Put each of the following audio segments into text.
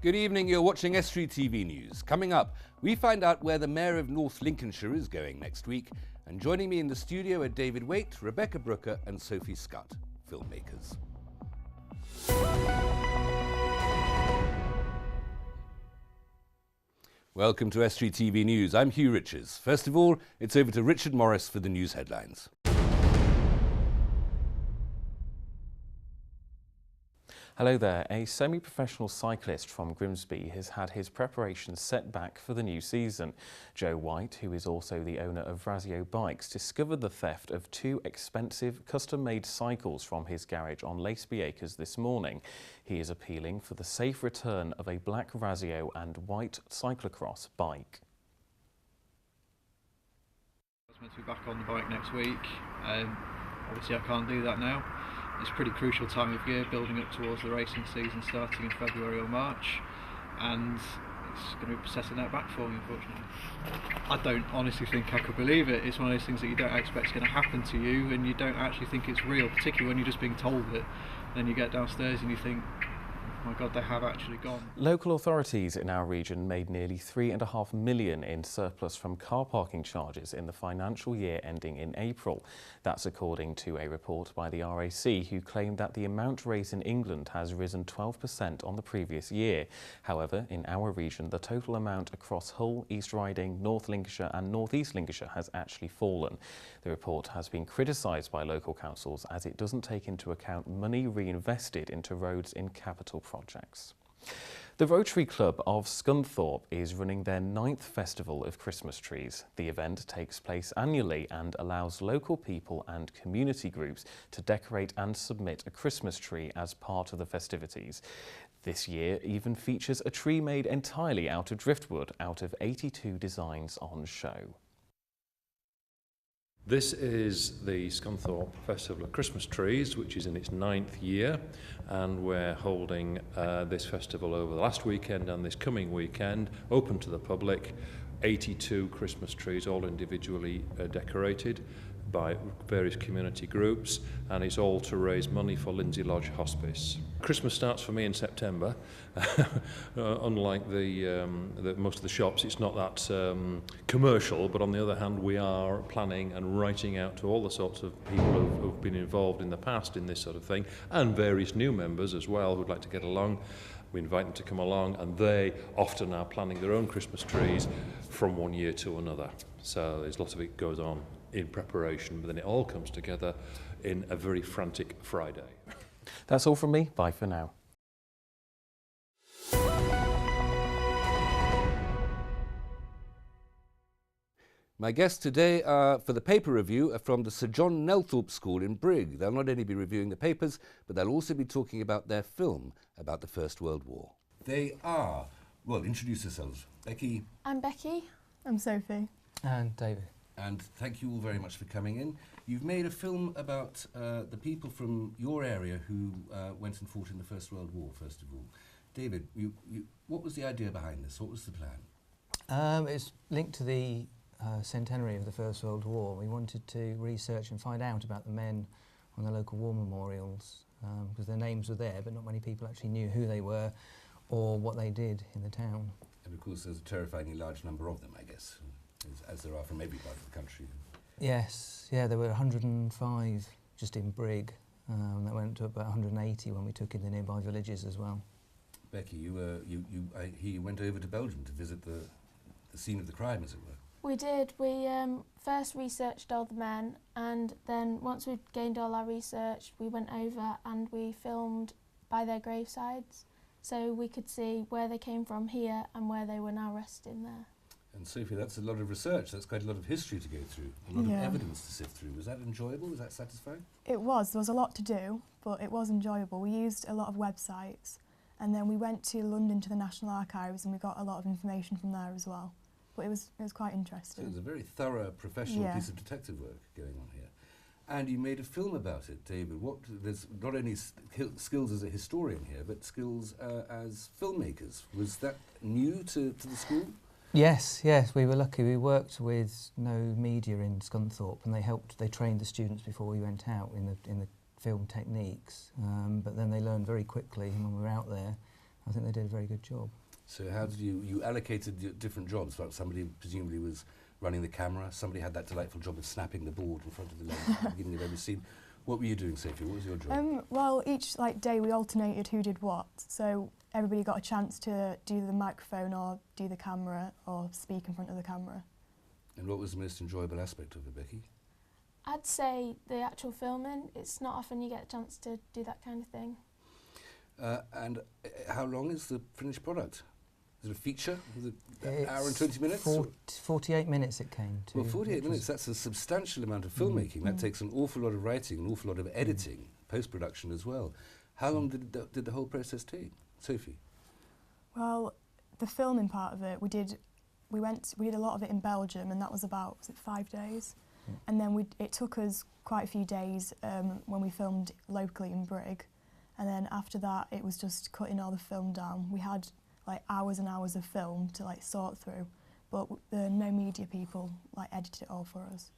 Good evening, you're watching Estuary TV News. Coming up, we find out where the Mayor of North Lincolnshire is going next week. And joining me in the studio are David Waite, Rebecca Brooker and Sophie Scott, filmmakers. Welcome to Estuary TV News. I'm Hugh Riches. First of all, it's over to Richard Morris for the news headlines. Hello there. A semi-professional cyclist from Grimsby has had his preparations set back for the new season. Joe White, who is also the owner of Razio Bikes, discovered the theft of two expensive custom-made cycles from his garage on Laceby Acres this morning. He is appealing for the safe return of a black Razio and white cyclocross bike. I was meant to be back on the bike next week. Obviously I can't do that now. It's a pretty crucial time of year, building up towards the racing season starting in February or March, and it's going to be setting that back for me, unfortunately. I don't honestly think I could believe it. It's one of those things that you don't expect is going to happen to you, and you don't actually think it's real, particularly when you're just being told it. Then you get downstairs and you think, oh my God, they have actually gone. Local authorities in our region made nearly £3.5 million in surplus from car parking charges in the financial year ending in April. That's according to a report by the RAC, who claimed that the amount raised in England has risen 12% on the previous year. However, in our region, the total amount across Hull, East Riding, North Lincolnshire and North East Lincolnshire has actually fallen. The report has been criticised by local councils as it doesn't take into account money reinvested into roads in capital projects. The Rotary Club of Scunthorpe is running their 9th Festival of Christmas Trees. The event takes place annually and allows local people and community groups to decorate and submit a Christmas tree as part of the festivities. This year even features a tree made entirely out of driftwood out of 82 designs on show. This is the Scunthorpe Festival of Christmas Trees, which is in its 9th year, and we're holding this festival over the last weekend and this coming weekend, open to the public. 82 Christmas trees, all individually decorated by various community groups, and it's all to raise money for Lindsay Lodge Hospice. Christmas starts for me in September. Unlike most of the shops, it's not that commercial, but on the other hand, we are planning and writing out to all the sorts of people who've been involved in the past in this sort of thing, and various new members as well who'd like to get along. We invite them to come along, and they often are planning their own Christmas trees from one year to another. So there's lots of it goes on in preparation, but then it all comes together in a very frantic Friday. That's all from me. Bye for now. My guests today for the paper review are from the Sir John Nelthorpe School in Brigg. They'll not only be reviewing the papers, but they'll also be talking about their film about the First World War. They are, well, introduce yourselves. Becky. I'm Becky. I'm Sophie. And David. And thank you all very much for coming in. You've made a film about the people from your area who went and fought in the First World War, first of all. David, what was the idea behind this? What was the plan? It's linked to the centenary of the First World War. We wanted to research and find out about the men on the local war memorials, because their names were there, but not many people actually knew who they were or what they did in the town. And of course there's a terrifyingly large number of them, I guess, as there are from every part of the country. Yes, yeah, there were 105 just in Brigg. That went to about 180 when we took in the nearby villages as well. Becky, you went over to Belgium to visit the scene of the crime, as it were. We did. We first researched all the men, and then once we'd gained all our research, we went over and we filmed by their gravesides, so we could see where they came from here and where they were now resting there. And Sophie, that's a lot of research. That's quite a lot of history to go through, a lot of evidence to sift through. Was that enjoyable? Was that satisfying? It was. There was a lot to do, but it was enjoyable. We used a lot of websites, and then we went to London to the National Archives, and we got a lot of information from there as well. But it was quite interesting. So it was a very thorough, professional piece of detective work going on here. And you made a film about it, David. There's not only skills as a historian here, but skills as filmmakers. Was that new to the school? Yes, we were lucky. We worked with No Media in Scunthorpe, and they trained the students before we went out in the film techniques. But then they learned very quickly when we were out there I think they did a very good job. So how did you allocated the different jobs? Like somebody presumably was running the camera, somebody had that delightful job of snapping the board in front of the lens at the beginning of every scene. What were you doing, Sophie? What was your job? Well, each day we alternated who did what. So everybody got a chance to do the microphone or do the camera or speak in front of the camera. And what was the most enjoyable aspect of it, Becky? I'd say the actual filming. It's not often you get a chance to do that kind of thing. And how long is the finished product? Is it a feature? Is it an hour and 20 minutes? 48 minutes it came to. Well, 48 minutes, that's a substantial amount of filmmaking. That takes an awful lot of writing, an awful lot of editing, post-production as well. How long did the whole process take? Sophie? Well, the filming part of it, we did a lot of it in Belgium, and that was about 5 days. And then it took us quite a few days when we filmed locally in Brig. And then after that, it was just cutting all the film down. We had like hours and hours of film to like sort through, but the no media people like edited it all for us.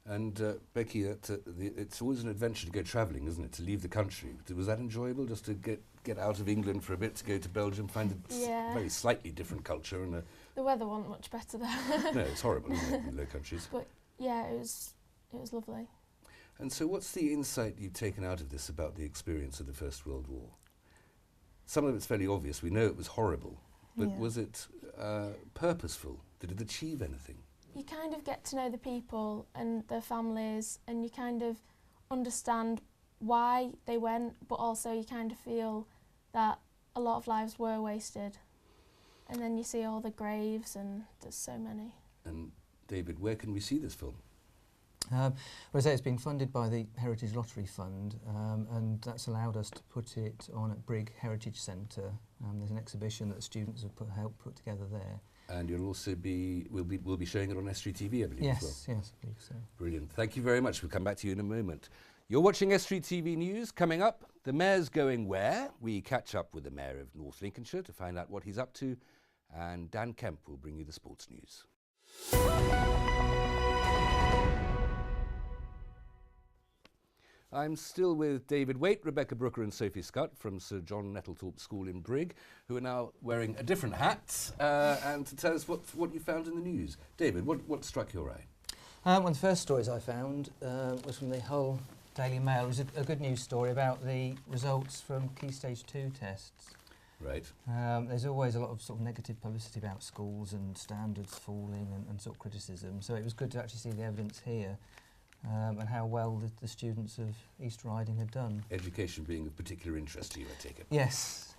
And Becky, it's always an adventure to go travelling, isn't it? To leave the country. Was that enjoyable, just to get out of England for a bit, to go to Belgium, find a very slightly different culture? And The weather wasn't much better there. no, it's horrible, isn't it, in Low Countries? But yeah, it was lovely. And so what's the insight you've taken out of this about the experience of the First World War? Some of it's fairly obvious. We know it was horrible, but was it purposeful? Did it achieve anything? You kind of get to know the people and their families, and you kind of understand why they went, but also you kind of feel that a lot of lives were wasted. And then you see all the graves, and there's so many. And David, where can we see this film? Well, I say it's been funded by the Heritage Lottery Fund, and that's allowed us to put it on at Brig Heritage Centre. There's an exhibition that the students have helped put together there. And you'll also we'll be showing it on Estuary TV, I believe, as well. Yes, I believe so. Brilliant. Thank you very much. We'll come back to you in a moment. You're watching Estuary TV News. Coming up, the Mayor's going where? We catch up with the Mayor of North Lincolnshire to find out what he's up to, and Dan Kemp will bring you the sports news. I'm still with David Waite, Rebecca Brooker and Sophie Scott from Sir John Nettlethorpe School in Brig, who are now wearing a different hat, and to tell us what you found in the news. David, what struck your eye? One of the first stories I found was from the Hull Daily Mail. It was a good news story about the results from Key Stage 2 tests. Right. There's always a lot of sort of negative publicity about schools and standards falling and sort of criticism, so it was good to actually see the evidence here. And how well the students of East Riding had done. Education being of particular interest to you, I take it? Yes.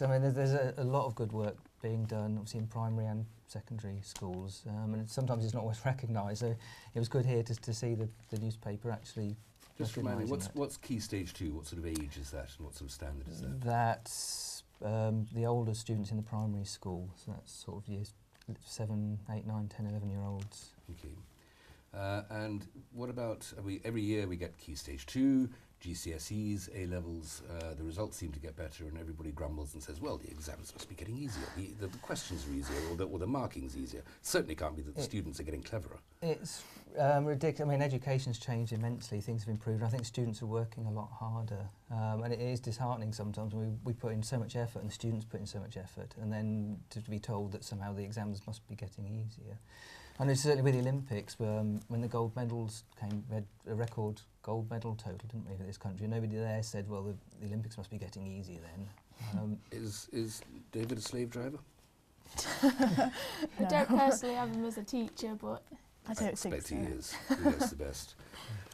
I mean, there's a lot of good work being done, obviously in primary and secondary schools, and sometimes it's not always recognised. So it was good here to see the newspaper actually. Just remind me, what's Key Stage 2? What sort of age is that, and what sort of standard is that? That's the older students in the primary school, so that's sort of years 7, 8, 9, 10, 11-year-olds. Okay. And what about, every year we get Key Stage 2, GCSEs, A-levels, the results seem to get better and everybody grumbles and says, well, the exams must be getting easier, the questions are easier, or the marking's easier. Certainly can't be that the students are getting cleverer. It's ridiculous. I mean, education's changed immensely, things have improved. I think students are working a lot harder, and it is disheartening sometimes when we put in so much effort and the students put in so much effort, and then to be told that somehow the exams must be getting easier. And it's certainly with the Olympics, when the gold medals came, we had a record gold medal total, didn't we, for this country? Nobody there said, well, the Olympics must be getting easier then. Is David a slave driver? I don't personally have him as a teacher, but I don't think so. He is. He knows the best.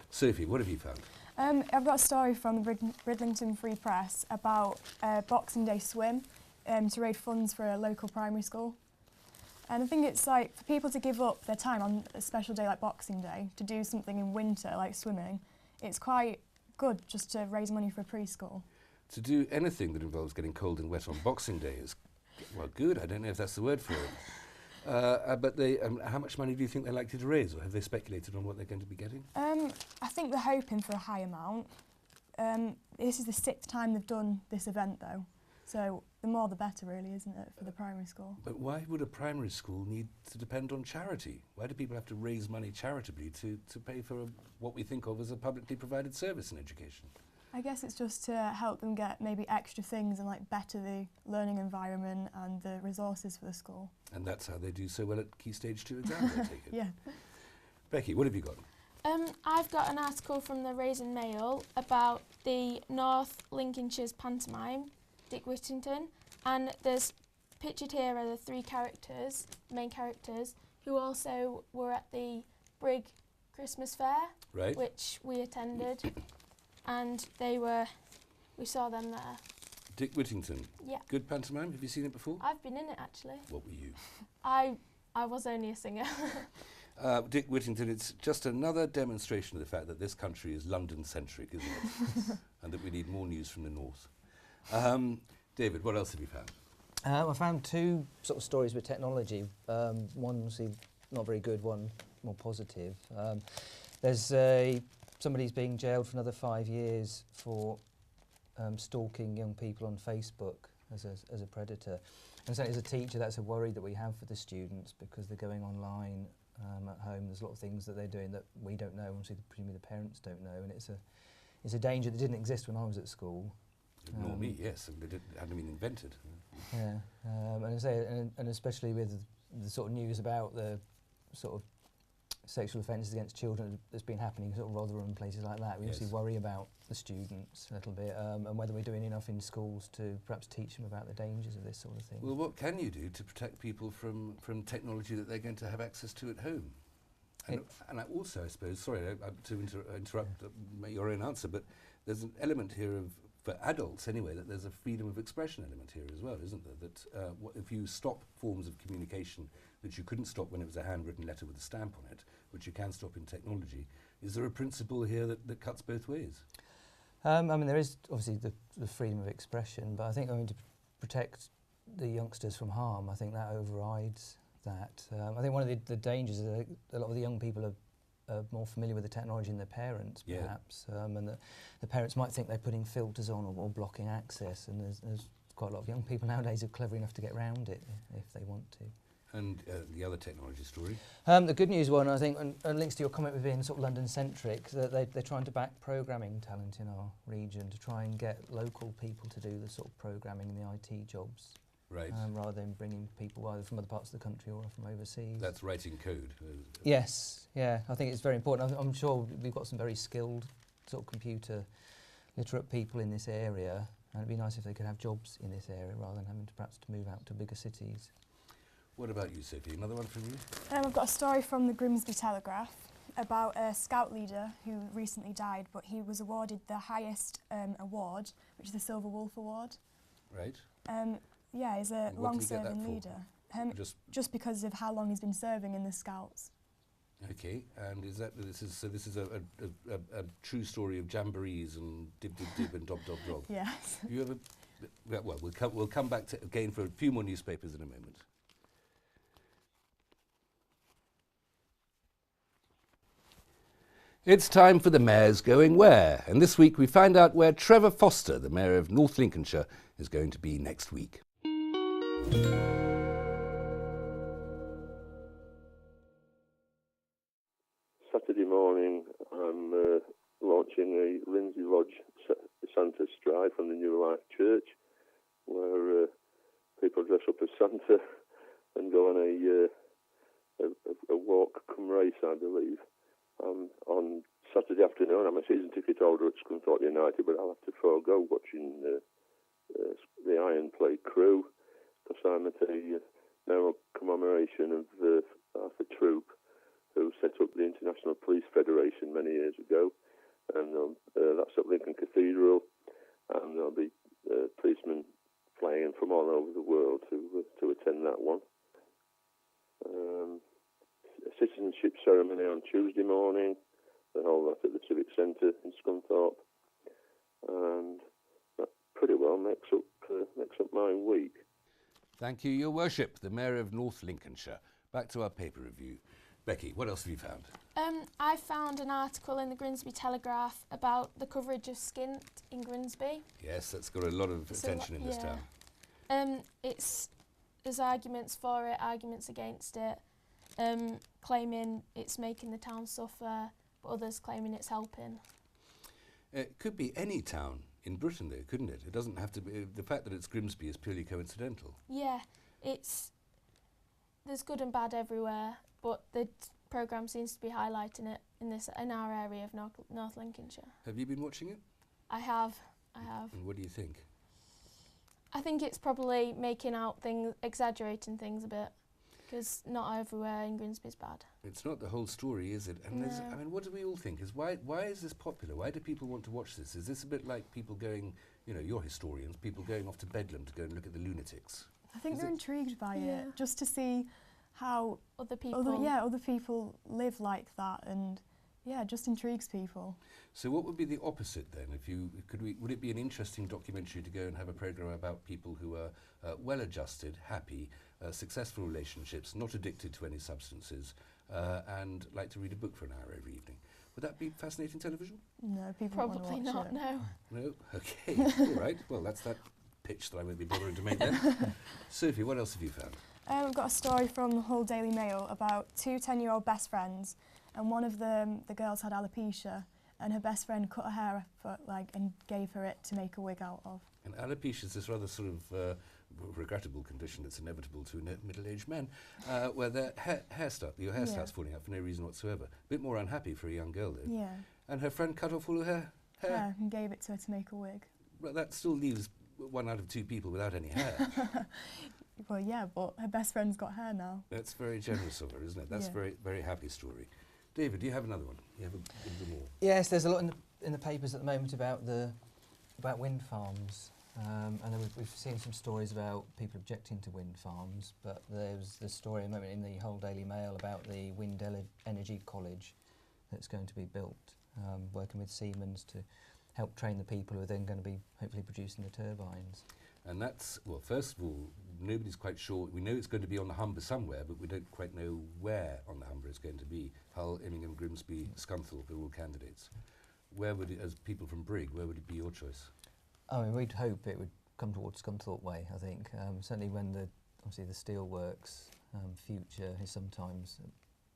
Sophie, what have you found? I've got a story from the Bridlington Free Press about a Boxing Day swim to raise funds for a local primary school. And I think it's like for people to give up their time on a special day like Boxing Day to do something in winter like swimming, it's quite good just to raise money for a preschool. To do anything that involves getting cold and wet on Boxing Day is, well, good. I don't know if that's the word for it. But how much money do you think they're likely to raise, or have they speculated on what they're going to be getting? I think they're hoping for a high amount. This is the 6th time they've done this event though. So the more the better, really, isn't it, for the primary school? But why would a primary school need to depend on charity? Why do people have to raise money charitably to pay for what we think of as a publicly provided service in education? I guess it's just to help them get maybe extra things and like better the learning environment and the resources for the school. And that's how they do so well at Key Stage 2 exams, I take it. Yeah. Becky, what have you got? I've got an article from the Raisin Mail about the North Lincolnshire's pantomime, Dick Whittington, and there's pictured here are the three characters, main characters, who also were at the Brig Christmas Fair, Right. which we attended, and we saw them there. Dick Whittington. Yeah. Good pantomime. Have you seen it before? I've been in it actually. What were you? I was only a singer. Dick Whittington, it's just another demonstration of the fact that this country is London-centric, isn't it? And that we need more news from the north. David, what else have you found? I found two sort of stories with technology. One obviously not very good, one more positive. There's somebody's being jailed for another 5 years for stalking young people on Facebook as a predator. And so as a teacher, that's a worry that we have for the students because they're going online at home. There's a lot of things that they're doing that we don't know, and presumably the parents don't know, and it's a danger that didn't exist when I was at school. Nor me, yes, it hadn't been invented. Yeah, and I say, and especially with the sort of news about the sort of sexual offences against children that's been happening sort of Rotherham and places like that. We Yes. obviously worry about the students a little bit, and whether we're doing enough in schools to perhaps teach them about the dangers of this sort of thing. Well, what can you do to protect people from technology that they're going to have access to at home? And I also, I suppose, sorry to interrupt your own answer, but there's an element here of, for adults anyway, that there's a freedom of expression element here as well, isn't there? That if you stop forms of communication that you couldn't stop when it was a handwritten letter with a stamp on it, which you can stop in technology, is there a principle here that cuts both ways? I mean, there is obviously the freedom of expression, but I think to protect the youngsters from harm, I think that overrides that. I think one of the dangers is that a lot of the young people are more familiar with the technology than their parents, perhaps, and the parents might think they're putting filters on or blocking access, and there's quite a lot of young people nowadays who are clever enough to get around it if they want to. And the other technology story? The good news one, I think, and links to your comment with being sort of London-centric, that they're trying to back programming talent in our region to try and get local people to do the sort of programming and the IT jobs. Right. Rather than bringing people either from other parts of the country or from overseas. That's writing code. Yes, yeah, I think it's very important. I'm sure we've got some very skilled sort of computer literate people in this area, and it'd be nice if they could have jobs in this area rather than having to perhaps to move out to bigger cities. What about you, Sophie? Another one from you? I've got a story from the Grimsby Telegraph about a scout leader who recently died, but he was awarded the highest award, which is the Silver Wolf Award. Right. Yeah, he's a And what did he get that long-serving for? leader. Just because of how long he's been serving in the Scouts. Okay, and this is a true story of jamborees and dib dib dib and dob dob dob. Yes. Have you ever? Well, we'll come back to again for a few more newspapers in a moment. It's time for the Mayor's Going Where, and this week we find out where Trevor Foster, the Mayor of North Lincolnshire, is going to be next week. Saturday morning, I'm launching a Lindsay Lodge Santa Stride from the New Life Church, where people dress up as Santa and go on a walk come race, I believe. On Saturday afternoon, I'm a season ticket holder at Scunthorpe United, but I'll have to forego watching the Iron Play Crew because I'm at a memorial commemoration of Arthur Troop, who set up the International Police Federation many years ago, and that's at Lincoln Cathedral, and there'll be policemen flying in from all over the world to attend that one. A citizenship ceremony on Tuesday morning, they hold that at the Civic Centre in Scunthorpe, and that pretty well makes up my week. Thank you, Your Worship, the Mayor of North Lincolnshire. Back to our paper review. Becky, what else have you found? I found an article in the Grimsby Telegraph about the coverage of skint in Grimsby. Yes, that's got a lot of attention in this town. There's arguments for it, arguments against it, claiming it's making the town suffer, but others claiming it's helping. It could be any town in Britain, though, couldn't it? It doesn't have to be. The fact that it's Grimsby is purely coincidental. Yeah, there's good and bad everywhere, but the programme seems to be highlighting it in our area of North Lincolnshire. Have you been watching it? I have. And what do you think? I think it's probably making out things, exaggerating things a bit, because not everywhere in Grimsby is bad. It's not the whole story, is it? And there's, I mean, what do we all think? Why is this popular? Why do people want to watch this? Is this a bit like people going, you know, you're historians, people going off to Bedlam to go and look at the lunatics? I think they're intrigued by it, just to see how other people live like that, and it just intrigues people. So what would be the opposite then? Would it be an interesting documentary to go and have a programme about people who are well-adjusted, happy, successful relationships, not addicted to any substances, and like to read a book for an hour every evening? Would that be fascinating television? No, people probably won't watch not. it. No. No? Okay. All right. Well, that's that pitch that I won't be bothering to make then. Sophie, what else have you found? I've got a story from the Hull Daily Mail about two 10-year-old best friends, and one of them, the girls had alopecia, and her best friend cut her hair and gave her it to make a wig out of. And alopecia is this rather sort of regrettable condition that's inevitable to middle-aged men, where your hair starts falling out for no reason whatsoever. A bit more unhappy for a young girl, though. Yeah. And her friend cut off all of her hair? Yeah, and gave it to her to make a wig. Well, that still leaves 1 out of 2 people without any hair. Well, yeah, but her best friend's got hair now. That's very generous of her, isn't it? That's a very, very happy story. David, do you have another one? You have a bit more? Yes, there's a lot in the papers at the moment about wind farms, and then we've seen some stories about people objecting to wind farms. But there's the story at the moment in the Hull Daily Mail about the wind energy college that's going to be built, working with Siemens to help train the people who are then going to be hopefully producing the turbines. And that's, well, first of all, nobody's quite sure. We know it's going to be on the Humber somewhere, but we don't quite know where on the Humber it's going to be. Hull, Immingham, Grimsby, Scunthorpe are all candidates. Where would it, as people from Brig, where would it be your choice? I mean, we'd hope it would come towards Scunthorpe way, I think. Certainly when obviously the steelworks future is sometimes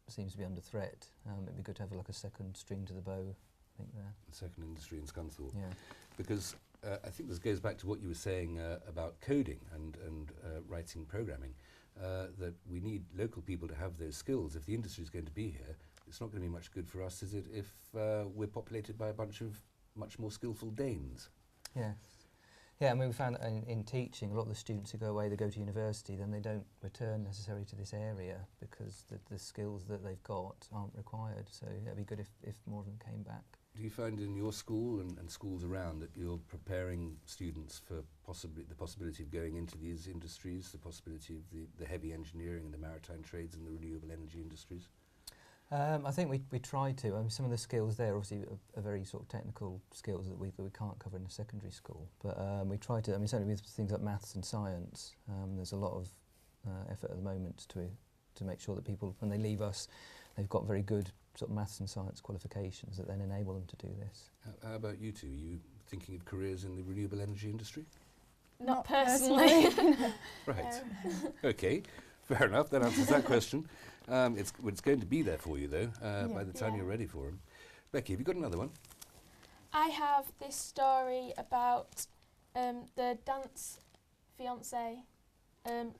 seems to be under threat, it'd be good to have like a second string to the bow, I think, there. The second industry in Scunthorpe. Yeah. Because I think this goes back to what you were saying about coding and writing programming, that we need local people to have those skills. If the industry is going to be here, it's not going to be much good for us, is it, if we're populated by a bunch of much more skillful Danes? Yeah. Yeah, I mean, we found that in teaching, a lot of the students who go away, they go to university, then they don't return necessarily to this area because the skills that they've got aren't required. So it'd be good if more of them came back. Do you find in your school and schools around that you're preparing students for the possibility of going into these industries, the possibility of the heavy engineering and the maritime trades and the renewable energy industries? I think we try to. I mean, some of the skills there obviously are very sort of technical skills that we can't cover in a secondary school. But we try to. I mean, certainly with things like maths and science, there's a lot of effort at the moment to make sure that people, when they leave us, they've got very good sort of maths and science qualifications that then enable them to do this. How about you two? Are you thinking of careers in the renewable energy industry? Not personally. Right. Okay. Fair enough. That answers that question. It's going to be there for you, though, by the time you're ready for them. Becky, have you got another one? I have this story about the dance fiancé,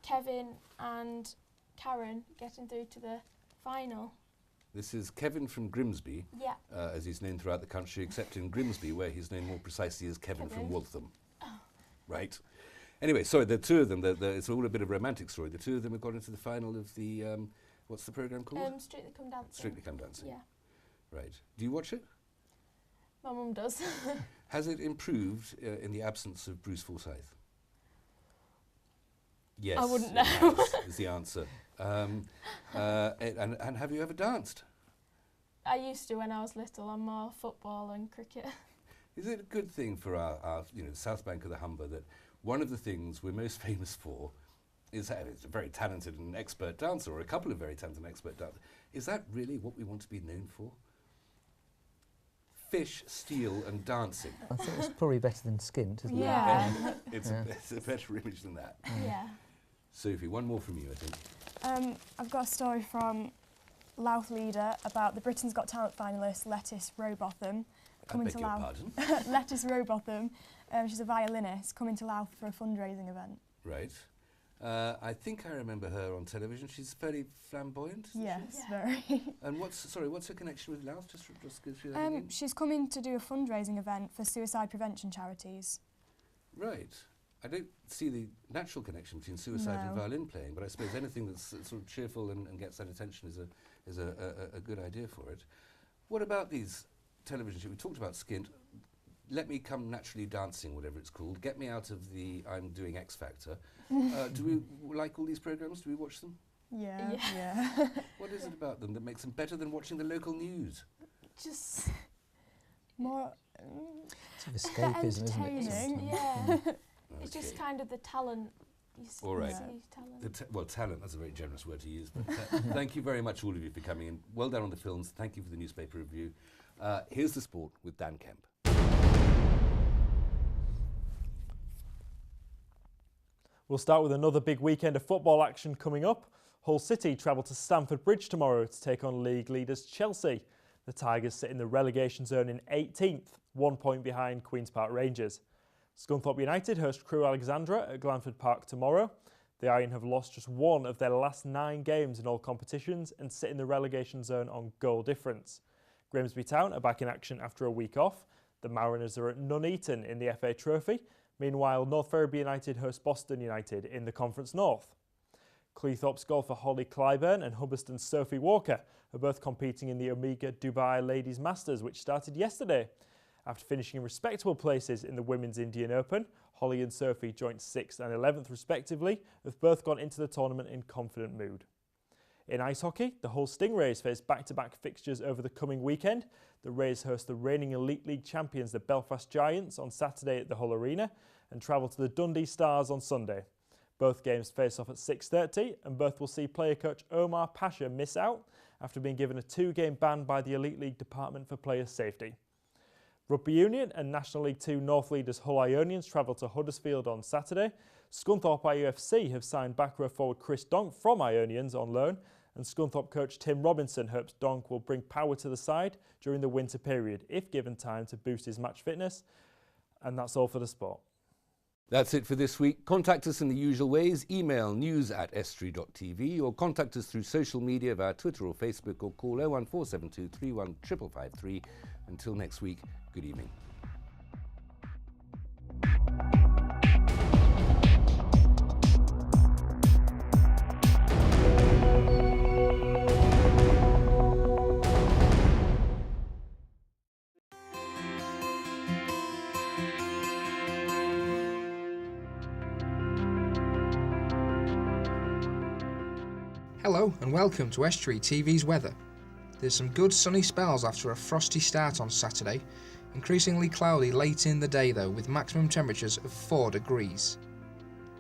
Kevin and Karen, getting through to the final. This is Kevin from Grimsby, as he's known throughout the country, except in Grimsby, where he's known more precisely as Kevin from Waltham. Oh. Right. Anyway, sorry, the two of them, it's all a bit of a romantic story. The two of them have got into the final of the, what's the programme called? Strictly Come Dancing. Strictly Come Dancing. Yeah. Right. Do you watch it? My mum does. Has it improved in the absence of Bruce Forsyth? Yes. I wouldn't know. Is the answer. And have you ever danced? I used to when I was little. I'm more football and cricket. Is it a good thing for our the South Bank of the Humber that one of the things we're most famous for is that it's a very talented and expert dancer, or a couple of very talented and expert dancers? Is that really what we want to be known for? Fish, steel and dancing. I think it's probably better than skint, isn't it? Yeah. It's a better image than that. Yeah. Sophie, one more from you, I think. I've got a story from Louth Leader about the Britain's Got Talent finalist Lettice Rowbotham, coming beg to your Louth. pardon? Lettuce Rowbotham, she's a violinist, coming to Louth for a fundraising event. Right. I think I remember her on television. She's fairly flamboyant. Isn't Yes, she? very. And what's her connection with Louth? Just go through that again. She's coming to do a fundraising event for suicide prevention charities. Right. I don't see the natural connection between suicide and No. violin playing, but I suppose anything that's sort of cheerful and gets that attention is a good idea for it. What about these television shows? We talked about Skint. Let Me Come Naturally Dancing, whatever it's called. Get me out of the I'm doing X Factor. Do we like all these programmes? Do we watch them? Yeah. What is it about them that makes them better than watching the local news? Just More It's sort of escapism, isn't it? entertaining. sometimes? yeah. It's just kind of the talent. All right. See talent. Well, talent, that's a very generous word to use, but thank you very much, all of you, for coming in. Well done on the films. Thank you for the newspaper review. Here's the sport with Dan Kemp. We'll start with another big weekend of football action coming up. Hull City travel to Stamford Bridge tomorrow to take on league leaders Chelsea. The Tigers sit in the relegation zone in 18th, 1 point behind Queen's Park Rangers. Scunthorpe United host Crewe Alexandra at Glanford Park tomorrow. The Iron have lost just one of their last 9 games in all competitions and sit in the relegation zone on goal difference. Grimsby Town are back in action after a week off. The Mariners are at Nuneaton in the FA Trophy. Meanwhile, North Ferriby United host Boston United in the Conference North. Cleethorpes golfer Holly Clyburn and Hubberston's Sophie Walker are both competing in the Omega Dubai Ladies Masters, which started yesterday. After finishing in respectable places in the Women's Indian Open, Holly and Sophie joined 6th and 11th respectively, have both gone into the tournament in confident mood. In ice hockey, the Hull Stingrays face back-to-back fixtures over the coming weekend. The Rays host the reigning Elite League champions, the Belfast Giants, on Saturday at the Hull Arena and travel to the Dundee Stars on Sunday. Both games face off at 6:30 and both will see player coach Omar Pasha miss out after being given a 2-game ban by the Elite League Department for Player Safety. Rugby Union and National League 2 North leaders Hull Ionians travel to Huddersfield on Saturday. Scunthorpe IUFC have signed back row forward Chris Donk from Ionians on loan, and Scunthorpe coach Tim Robinson hopes Donk will bring power to the side during the winter period if given time to boost his match fitness. And that's all for the sport. That's it for this week. Contact us in the usual ways. Email news@estuary.tv or contact us through social media via Twitter or Facebook or call 01472 31 553. Until next week, good evening. Hello and welcome to Estuary TV's weather. There's some good sunny spells after a frosty start on Saturday, increasingly cloudy late in the day though, with maximum temperatures of 4 degrees.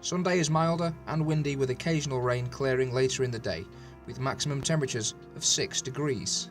Sunday is milder and windy with occasional rain clearing later in the day, with maximum temperatures of 6 degrees.